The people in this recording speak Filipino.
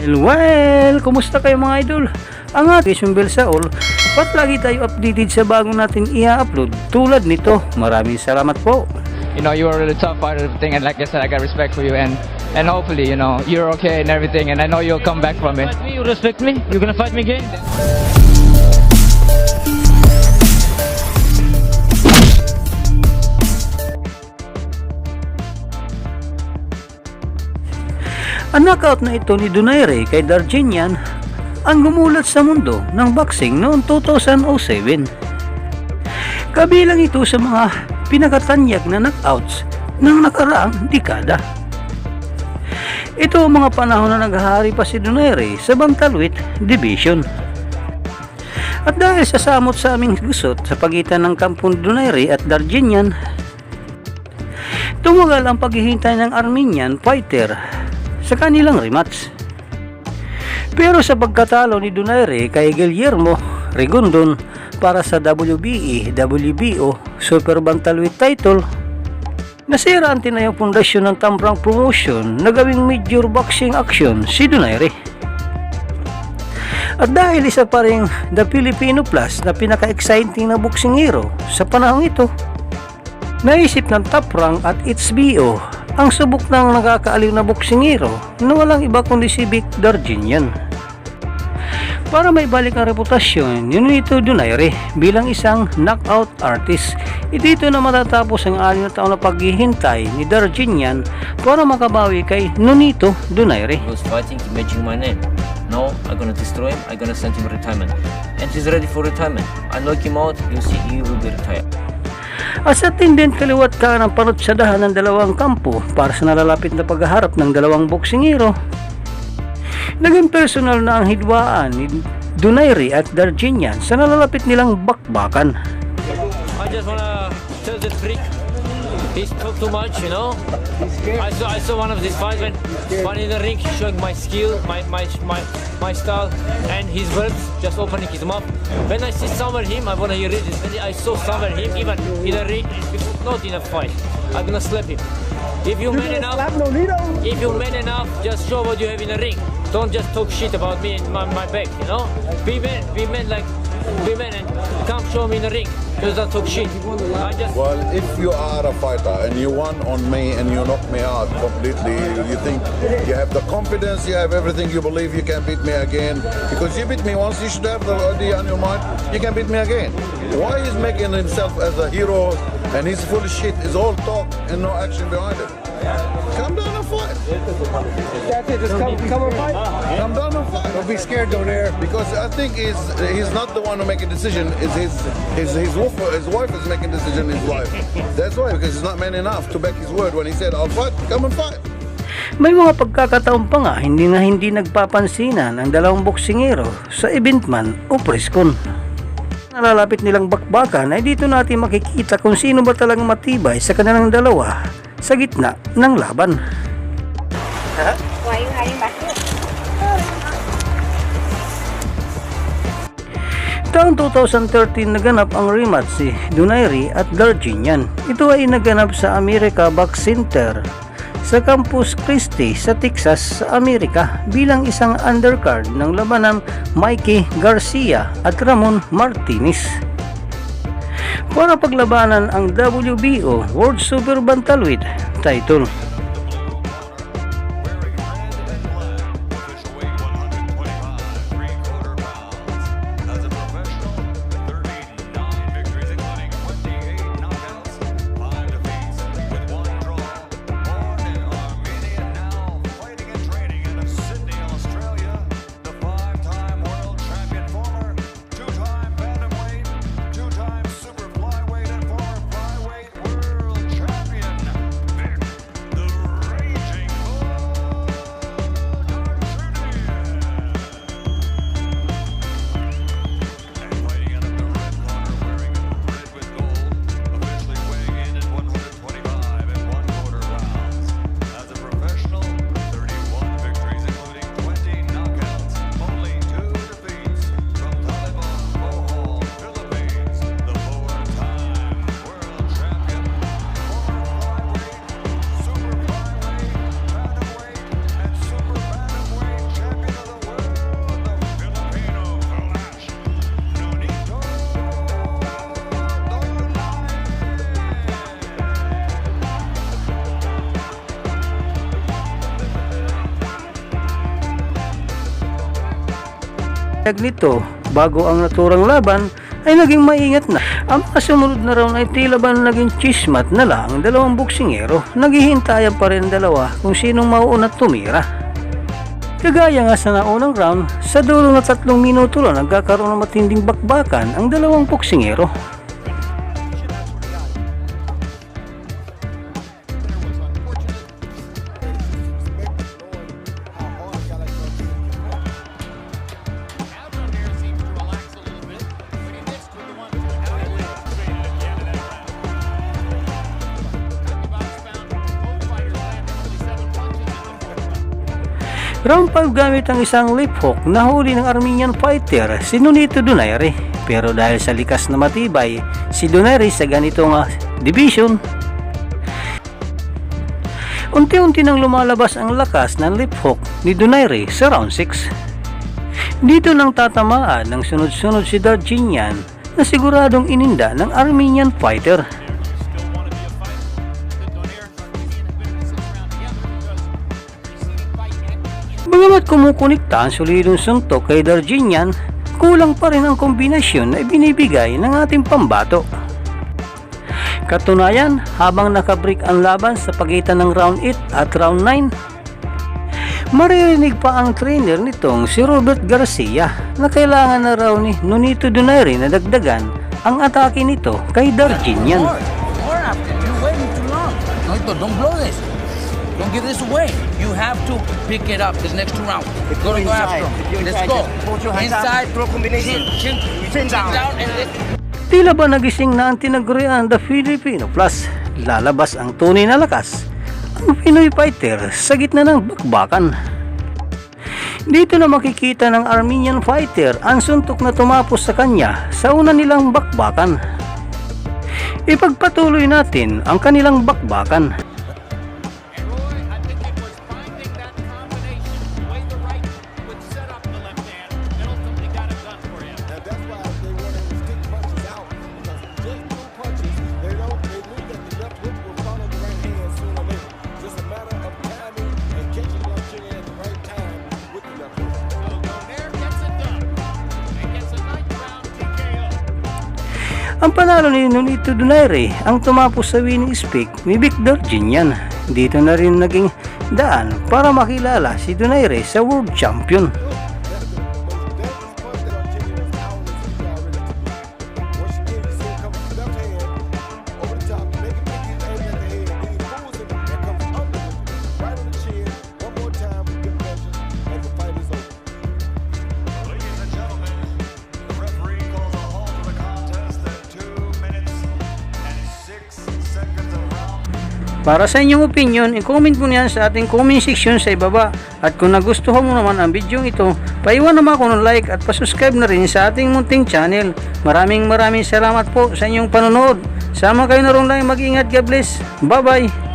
Well, kumusta kayo mga idol? Ang ating Bell sa all, ba't lagi tayo updated sa bagong natin i-upload tulad nito? Maraming salamat po. You know, you are really tough part of the thing, and like I said, I got respect for you, and hopefully, you know, you're okay and everything, and I know you'll come back from it. You respect me? You're gonna fight me again? Ang knockout na ito ni Donaire kay Darchinyan ang gumulat sa mundo ng boxing noong 2007. Kabilang ito sa mga pinakatanyag na knockouts ng nakaraang dekada. Ito ang mga panahon na naghahari pa si Donaire sa bantamweight division. At dahil sa samot sa aming gusot sa pagitan ng kampong Donaire at Darchinyan, tumagal ang paghihintay ng Armenian fighter sa kanilang rematch. Pero sa pagkatalo ni Donaire kay Guillermo Rigondon para sa WBE WBO Super Bantamweight title, nasira ang tinayong pundasyon ng Tamprang Promotion na gawing major boxing action si Donaire. At dahil isa pa rin The Filipino Plus na pinaka-exciting na boxing hero sa panahong ito, naisip ng Top Rank at HBO ang subok ng nakakaaliw na boxing hero na walang iba kundi si Vic Darchinyan. Para may balik ang reputasyon ni Nonito Donaire bilang isang knockout artist, dito na matatapos ang 6 na taon na paghihintay ni Darchinyan para makabawi kay Nonito Donaire. He was fighting, he mentioned my name. No, I'm gonna destroy him, I'm gonna send him retirement. And he's ready for retirement. I knock him out, you see, he will be retired. At sa tindent kaliwat ka ng panutsadahan ng dalawang kampo para sa nalalapit na paghaharap ng dalawang boxing hero, naging personal na ang hidwaan ni Donaire at Darchinyan sa nalalapit nilang bakbakan. I just wanna tell the trick. He's talk too much, you know. I saw one of these fights when one in the ring showing my skill, my style, and his words just opening his mouth. When I see somewhere him, I wanna hear it. When I saw somewhere him, even in the ring, not in a fight, I'm gonna slap him. If you man enough, just show what you have in the ring. Don't just talk shit about me and my back, you know. Be men and come show me in the ring. Just don't talk shit. Well, if you are a fighter and you won on me and you knock me out completely, you think you have the confidence, you have everything, you believe you can beat me again. Because you beat me once, you should have the idea on your mind, you can beat me again. Why he's making himself as a hero and he's full of shit, is all talk and no action behind it. Come down and fight. That's it, just come and fight. Come down and fight. Don't be scared, Donaire. Because I think he's not the one who make a decision. It's his wife is making a decision in his life. That's why, because he's not man enough to back his word when he said, "I'll fight." Come and fight. May mga pagkakataon pa nga hindi nagpapansinan ang dalawang boksingero sa event man o preskon. Nalalapit nilang bakbakan ay dito natin makikita kung sino ba talagang matibay sa kanilang dalawa sa gitna ng laban. Why are you hiding back here? Taong 2013 naganap ang rematch si Donaire at Darchinyan. Ito ay naganap sa America Box Center sa Campus Christi sa Texas sa Amerika bilang isang undercard ng labanan Mikey Garcia at Ramon Martinez para paglabanan ang WBO World Super Bantamweight title. nito bago ang naturang laban ay naging maingat na. Ang mga sumunod na round ay tila ba naging chismat na lang ang dalawang boksingero. Naghihintayan pa rin dalawa kung sinong mauuna tumira. Kagaya nga sa naunang round, sa dulo na 3 minuto lang nagkakaroon ng matinding bakbakan ang dalawang boksingero. Round 5 gamit ang isang lip hook na huli ng Armenian fighter si Nonito Donaire. Pero dahil sa likas na matibay si Donaire sa ganitong division, unti-unti nang lumalabas ang lakas ng lip hook ni Donaire sa round 6. Dito nang tatamaan ng sunod-sunod si Darchinyan na siguradong ininda ng Armenian fighter. Bagamat kumukunikta ang solidong suntok kay Darchinyan, kulang pa rin ang kombinasyon na ibinibigay ng ating pambato. Katunayan, habang nakabreak ang laban sa pagitan ng round 8 at round 9, maririnig pa ang trainer nitong si Robert Garcia na kailangan na raw ni Nonito Donaire na dagdagan ang atake nito kay Darchinyan. More after. You're waiting too long. No, don't blow this. Don't give this away. You have to pick it up this next 2 rounds. Go after him. Let's go. Inside, throw combination. Chin down and let's... Tila ba nagising na ang tinagurian the Filipino Plus? Lalabas ang tunay na lakas ang Pinoy fighter sa gitna ng bakbakan. Dito na makikita ng Armenian fighter ang suntok na tumapos sa kanya sa una nilang bakbakan. Ipagpatuloy natin ang kanilang bakbakan. Ang panalo ni Nonito Donaire ang tumapos sa winning streak ni Vic Darchinyan. Dito na rin naging daan para makilala si Donaire sa World Champion. Para sa inyong opinion, i-comment mo niyan sa ating comment section sa ibaba. At kung nagustuhan mo naman ang video ito, paiwan naman ako ng like at pasubscribe na rin sa ating munting channel. Maraming salamat po sa inyong panonood. Sama kayo na rin lang, mag-ingat, God bless. Bye bye!